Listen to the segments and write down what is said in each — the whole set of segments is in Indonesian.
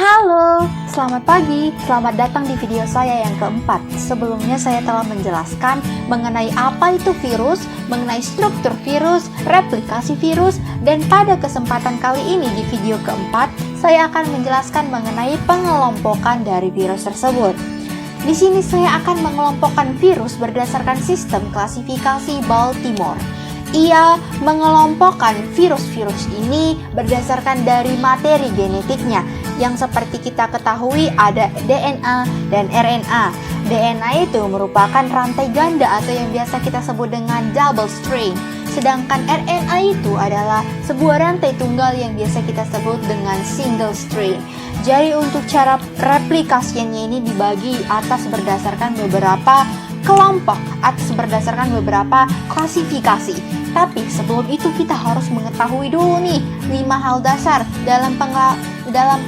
Halo, selamat pagi. Selamat datang di video saya yang keempat. Sebelumnya saya telah menjelaskan mengenai apa itu virus, mengenai struktur virus, replikasi virus, dan pada kesempatan kali ini di video keempat, saya akan menjelaskan mengenai pengelompokan dari virus tersebut. Di sini saya akan mengelompokkan virus berdasarkan sistem klasifikasi Baltimore. Ia mengelompokkan virus-virus ini berdasarkan dari materi genetiknya, yang seperti kita ketahui ada DNA dan RNA. DNA itu merupakan rantai ganda atau yang biasa kita sebut dengan double strain. Sedangkan RNA itu adalah sebuah rantai tunggal yang biasa kita sebut dengan single strain. Jadi untuk cara replikasinya ini dibagi atas berdasarkan beberapa kelompok atau berdasarkan beberapa klasifikasi. Tapi sebelum itu kita harus mengetahui dulu nih 5 hal dasar dalam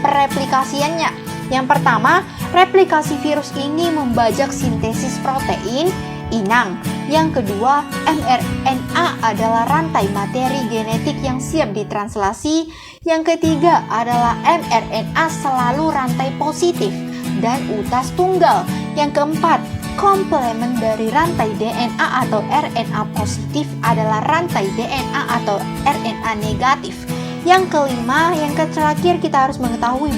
pereplikasiannya. Yang pertama, replikasi virus ini membajak sintesis protein inang. Yang kedua, mRNA adalah rantai materi genetik yang siap ditranslasi. Yang ketiga adalah mRNA selalu rantai positif dan utas tunggal. Yang keempat, komplemen dari rantai DNA atau RNA positif adalah rantai DNA atau RNA negatif. Yang kelima, yang terakhir kita harus mengetahui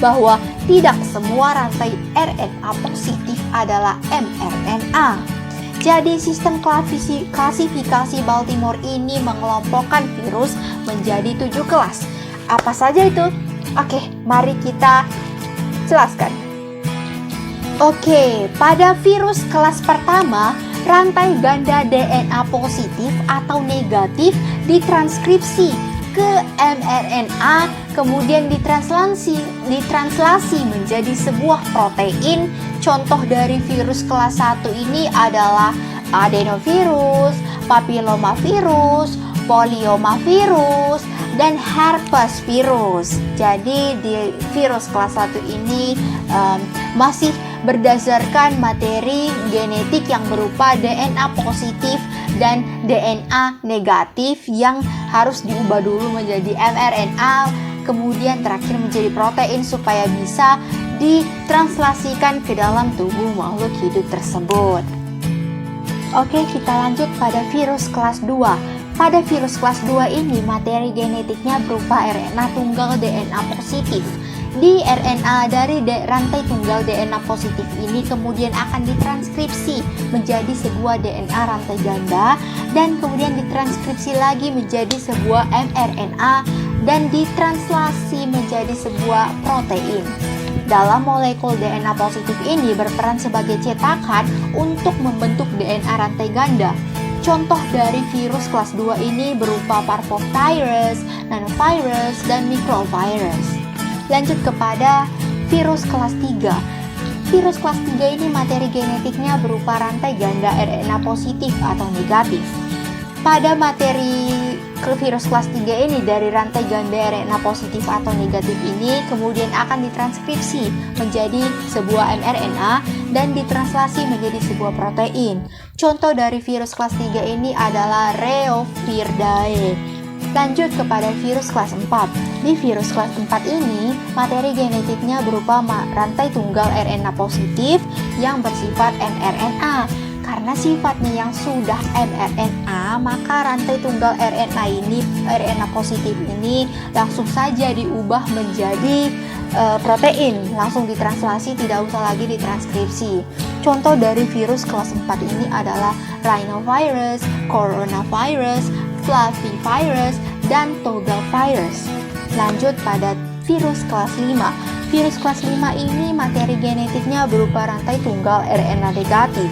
bahwa tidak semua rantai RNA positif adalah mRNA. Jadi sistem klasifikasi Baltimore ini mengelompokkan virus menjadi 7 kelas. Apa saja itu? Oke, mari kita jelaskan. Oke, pada virus kelas pertama, rantai ganda DNA positif atau negatif ditranskripsi ke mRNA, kemudian ditranslasi menjadi sebuah protein. Contoh dari virus kelas 1 ini adalah adenovirus, papillomavirus, poliomavirus, dan herpes virus. Jadi di virus kelas 1 ini masih berdasarkan materi genetik yang berupa DNA positif dan DNA negatif yang harus diubah dulu menjadi mRNA, kemudian terakhir menjadi protein supaya bisa ditranslasikan ke dalam tubuh makhluk hidup tersebut. Oke, kita lanjut pada virus kelas 2. Pada virus kelas 2 ini materi genetiknya berupa RNA tunggal DNA positif. Di RNA dari rantai tunggal DNA positif ini kemudian akan ditranskripsi menjadi sebuah DNA rantai ganda dan kemudian ditranskripsi lagi menjadi sebuah mRNA dan ditranslasi menjadi sebuah protein. Dalam molekul DNA positif ini berperan sebagai cetakan untuk membentuk DNA rantai ganda. Contoh dari virus kelas 2 ini berupa parvovirus, nanovirus, dan microvirus. Lanjut kepada virus kelas 3. Virus kelas 3 ini materi genetiknya berupa rantai ganda RNA positif atau negatif. Pada materi virus kelas 3 ini dari rantai ganda RNA positif atau negatif ini kemudian akan ditranskripsi menjadi sebuah mRNA dan ditranslasi menjadi sebuah protein. Contoh dari virus kelas 3 ini adalah Reovirdae. Lanjut kepada virus kelas 4. Di virus kelas 4 ini, materi genetiknya berupa rantai tunggal RNA positif yang bersifat mRNA. Karena sifatnya yang sudah mRNA, maka rantai tunggal RNA positif ini langsung saja diubah menjadi protein, langsung ditranslasi, tidak usah lagi ditranskripsi. Contoh dari virus kelas 4 ini adalah rhinovirus, coronavirus, flavivirus, dan togavirus. Lanjut pada virus kelas 5. Virus kelas 5 ini materi genetiknya berupa rantai tunggal RNA negatif.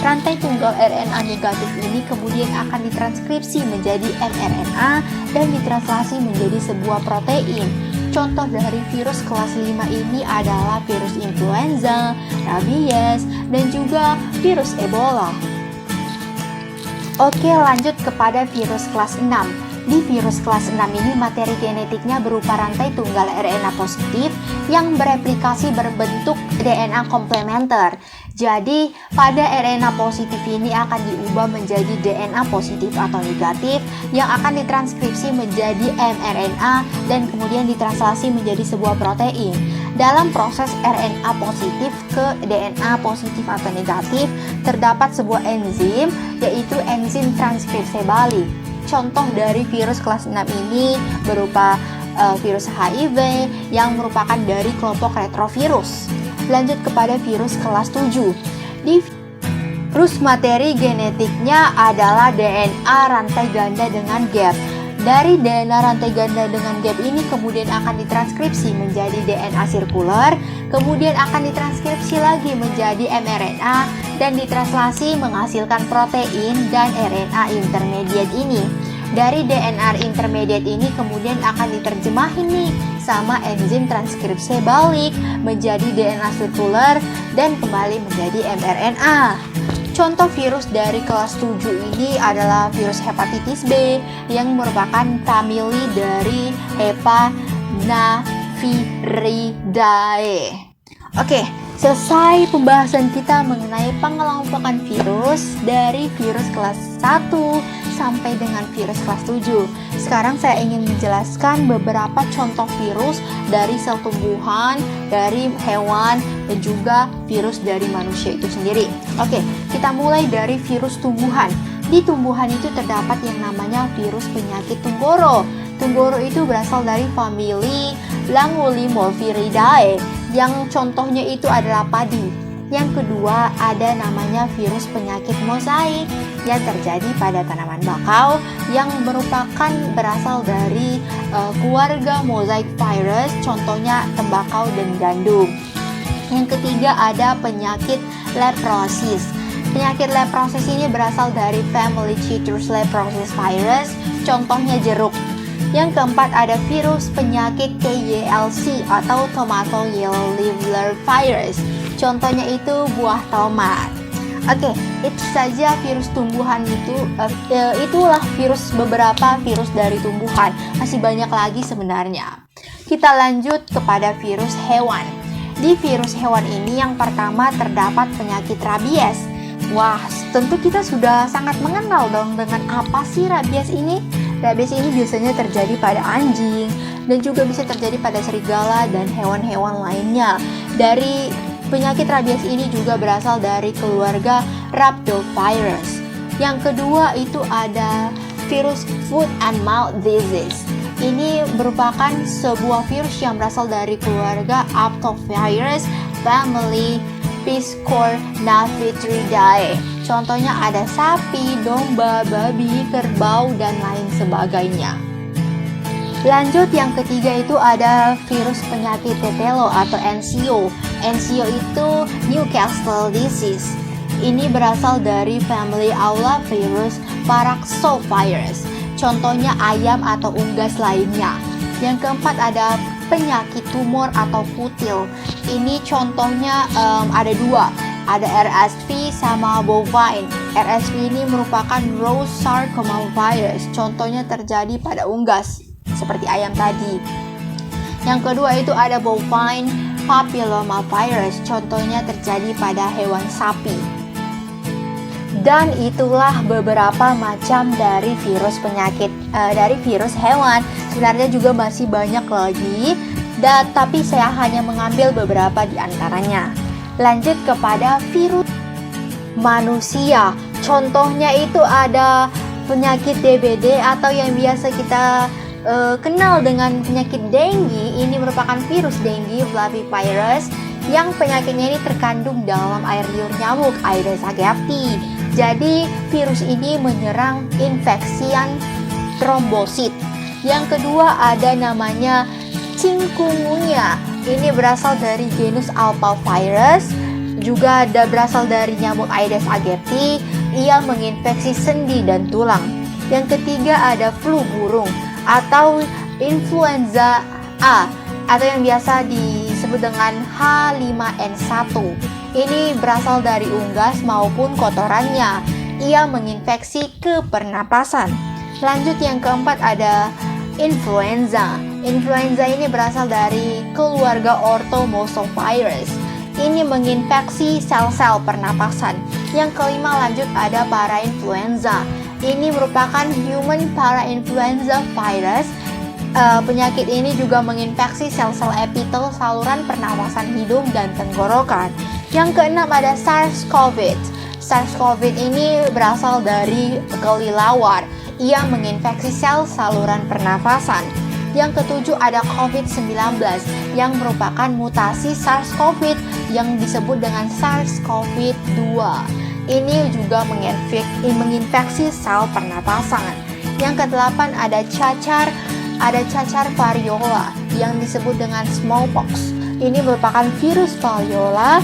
Rantai tunggal RNA negatif ini kemudian akan ditranskripsi menjadi mRNA dan ditranslasi menjadi sebuah protein. Contoh dari virus kelas 5 ini adalah virus influenza, rabies, dan juga virus Ebola. Oke, lanjut kepada virus kelas 6. Di virus kelas 6 ini materi genetiknya berupa rantai tunggal RNA positif yang bereplikasi berbentuk DNA komplementer. Jadi, pada RNA positif ini akan diubah menjadi DNA positif atau negatif yang akan ditranskripsi menjadi mRNA dan kemudian ditranslasi menjadi sebuah protein. Dalam proses RNA positif ke DNA positif atau negatif, terdapat sebuah enzim, yaitu enzim transkripsi balik. Contoh dari virus kelas 6 ini berupa virus HIV yang merupakan dari kelompok retrovirus. Lanjut kepada virus kelas 7. Di virus materi genetiknya adalah DNA rantai ganda dengan gap. Dari DNA rantai ganda dengan gap ini kemudian akan ditranskripsi menjadi DNA sirkular, kemudian akan ditranskripsi lagi menjadi mRNA dan ditranslasi menghasilkan protein dan RNA intermediate ini. Dari DNA intermediate ini kemudian akan diterjemahin nih sama enzim transkripsi balik menjadi DNA sirkular dan kembali menjadi mRNA. Contoh virus dari kelas 7 ini adalah virus hepatitis B yang merupakan famili dari Hepanaviridae. Oke, selesai pembahasan kita mengenai pengelompokan virus dari virus kelas 1 sampai dengan virus kelas 7. Sekarang saya ingin menjelaskan beberapa contoh virus dari sel tumbuhan, dari hewan, dan juga virus dari manusia itu sendiri. Oke, kita mulai dari virus tumbuhan. Di tumbuhan itu terdapat yang namanya virus penyakit tunggoro. Tunggoro itu berasal dari famili Langulimovidae, yang contohnya itu adalah padi. Yang kedua ada namanya virus penyakit mosaik yang terjadi pada tanaman bakau yang merupakan berasal dari keluarga mosaik virus, contohnya tembakau dan gandum. Yang ketiga ada penyakit leprosis. Penyakit leprosis ini berasal dari family Citrus leprosis virus, contohnya jeruk. Yang keempat ada virus penyakit KYLC atau tomato yellow liver virus. Contohnya itu buah tomat. Oke, itu saja virus tumbuhan itu. Itulah beberapa virus dari tumbuhan. Masih banyak lagi sebenarnya. Kita lanjut kepada virus hewan. Di virus hewan ini yang pertama terdapat penyakit rabies. Wah, tentu kita sudah sangat mengenal dong dengan apa sih rabies ini. Rabies ini biasanya terjadi pada anjing dan juga bisa terjadi pada serigala dan hewan-hewan lainnya. Dari penyakit rabies ini juga berasal dari keluarga Rhabdovirus. Yang kedua itu ada virus foot and mouth disease. Ini merupakan sebuah virus yang berasal dari keluarga Aptovirus family Piscornavitridae. Contohnya ada sapi, domba, babi, kerbau, dan lain sebagainya. Lanjut yang ketiga itu ada virus penyakit tetelo atau NCO. NCO itu Newcastle disease. Ini berasal dari family Aulavirus Paraxovirus. Contohnya ayam atau unggas lainnya. Yang keempat ada penyakit tumor atau kutil. Ini contohnya ada dua. Ada RSV sama bovine. RSV ini merupakan Rose sarcoma virus. Contohnya terjadi pada unggas seperti ayam tadi. Yang kedua itu ada bovine papilloma virus. Contohnya terjadi pada hewan sapi. Dan itulah beberapa macam dari virus penyakit dari virus hewan. Sebenarnya juga masih banyak lagi, tapi saya hanya mengambil beberapa di antaranya. Lanjut kepada virus manusia. Contohnya itu ada penyakit DBD atau yang biasa kita kenal dengan penyakit dengue. Ini merupakan virus dengue flavivirus yang penyakitnya ini terkandung dalam air liur nyamuk Aedes aegypti. Jadi virus ini menyerang infeksian trombosit. Yang kedua ada namanya chikungunya. Ini berasal dari genus Alphavirus, juga ada berasal dari nyamuk Aedes aegypti. Ia menginfeksi sendi dan tulang. Yang ketiga ada flu burung atau influenza A atau yang biasa disebut dengan H5N1. Ini berasal dari unggas maupun kotorannya. Ia menginfeksi ke pernapasan. Lanjut yang keempat ada influenza. Influenza ini berasal dari keluarga Orthomosovirus. Ini menginfeksi sel-sel pernapasan. Yang kelima lanjut ada parainfluenza. Ini merupakan human parainfluenza virus. Penyakit ini juga menginfeksi sel-sel epitel saluran pernapasan hidung dan tenggorokan. Yang keenam ada SARS-CoV. SARS-CoV ini berasal dari kelelawar. Ia menginfeksi sel saluran pernafasan. Yang ketujuh ada COVID-19 yang merupakan mutasi SARS-CoV yang disebut dengan SARS-CoV-2. Ini juga menginfeksi sel pernapasan. Yang kedelapan ada cacar variola yang disebut dengan smallpox. Ini merupakan virus variola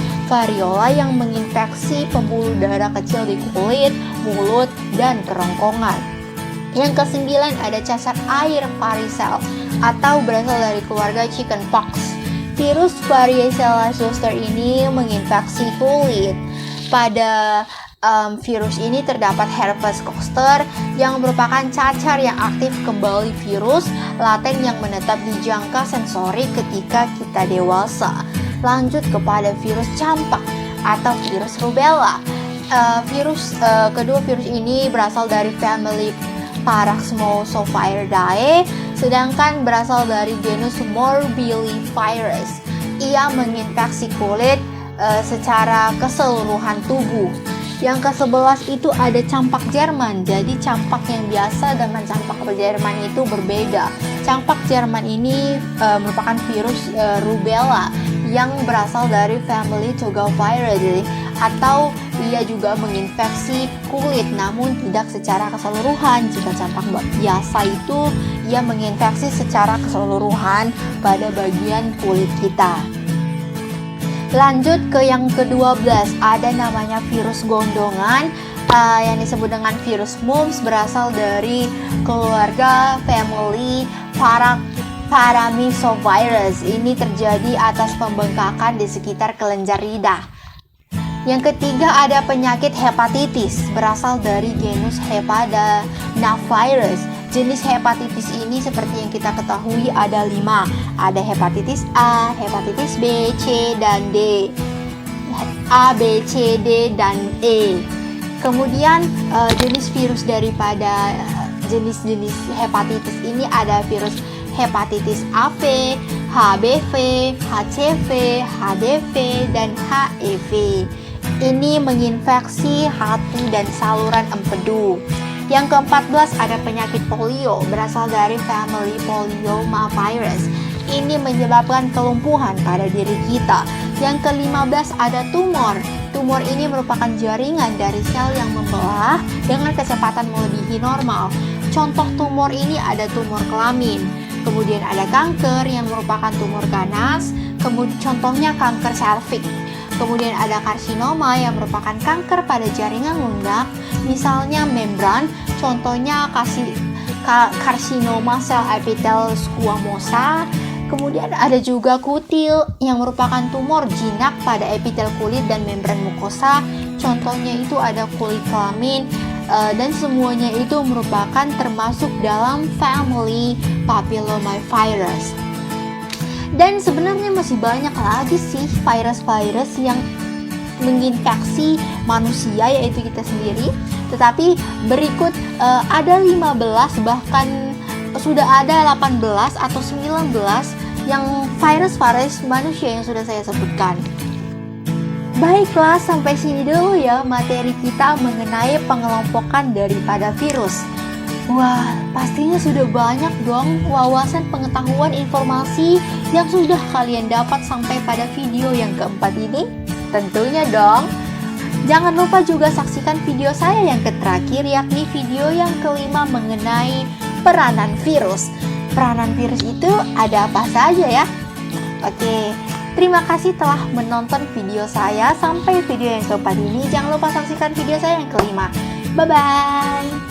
yang menginfeksi pembuluh darah kecil di kulit, mulut, dan kerongkongan. Yang kesembilan ada cacar air varicella atau berasal dari keluarga chickenpox. Virus varicella zoster ini menginfeksi kulit. Pada virus ini terdapat herpes zoster yang merupakan cacar yang aktif kembali virus laten yang menetap di jangka sensori ketika kita dewasa. Lanjut kepada virus campak atau virus rubella. Kedua virus ini berasal dari family Paraxylosophidae, sedangkan berasal dari genus Morbillivirus. Ia menginfeksi kulit secara keseluruhan tubuh. Yang ke-11 itu ada campak Jerman. Jadi campak yang biasa dengan campak Jerman itu berbeda. Campak Jerman ini merupakan virus rubella yang berasal dari family Togaviridae, atau ia juga menginfeksi kulit namun tidak secara keseluruhan. Jika campak biasa itu ia menginfeksi secara keseluruhan pada bagian kulit kita. Lanjut ke yang ke-12, ada namanya virus gondongan yang disebut dengan virus mumps, berasal dari keluarga family Paramyxovirus. Ini terjadi atas pembengkakan di sekitar kelenjar lidah. Yang ketiga ada penyakit hepatitis, berasal dari genus Hepanavirus. Jenis hepatitis ini seperti yang kita ketahui ada 5. Ada hepatitis A, hepatitis B, C, dan D. A, B, C, D, dan E. Kemudian jenis virus daripada jenis-jenis hepatitis ini ada virus hepatitis AB, HBV, HCV, HDV, dan HEV. Ini menginfeksi hati dan saluran empedu. Yang ke-14 ada penyakit polio, berasal dari family Polyomavirus. Ini menyebabkan kelumpuhan pada diri kita. Yang ke-15 ada tumor. Tumor ini merupakan jaringan dari sel yang membelah dengan kecepatan melebihi normal. Contoh tumor ini ada tumor kelamin. Kemudian ada kanker yang merupakan tumor ganas. Kemudian contohnya kanker serviks. Kemudian ada karsinoma yang merupakan kanker pada jaringan lunak, misalnya membran, contohnya karsinoma sel epitel squamosa. Kemudian ada juga kutil yang merupakan tumor jinak pada epitel kulit dan membran mukosa, contohnya itu ada kulit kelamin, dan semuanya itu merupakan termasuk dalam family papillomavirus. Dan sebenarnya masih banyak lagi sih virus-virus yang menginfeksi manusia, yaitu kita sendiri. Tetapi berikut ada 15, bahkan sudah ada 18 atau 19 yang virus-virus manusia yang sudah saya sebutkan. Baiklah, sampai sini dulu ya materi kita mengenai pengelompokan daripada virus. Wah, pastinya sudah banyak dong wawasan, pengetahuan, informasi yang sudah kalian dapat sampai pada video yang keempat ini. Tentunya dong. Jangan lupa juga saksikan video saya yang terakhir, yakni video yang kelima mengenai peranan virus. Peranan virus itu ada apa saja ya? Oke, terima kasih telah menonton video saya sampai video yang keempat ini. Jangan lupa saksikan video saya yang kelima. Bye-bye.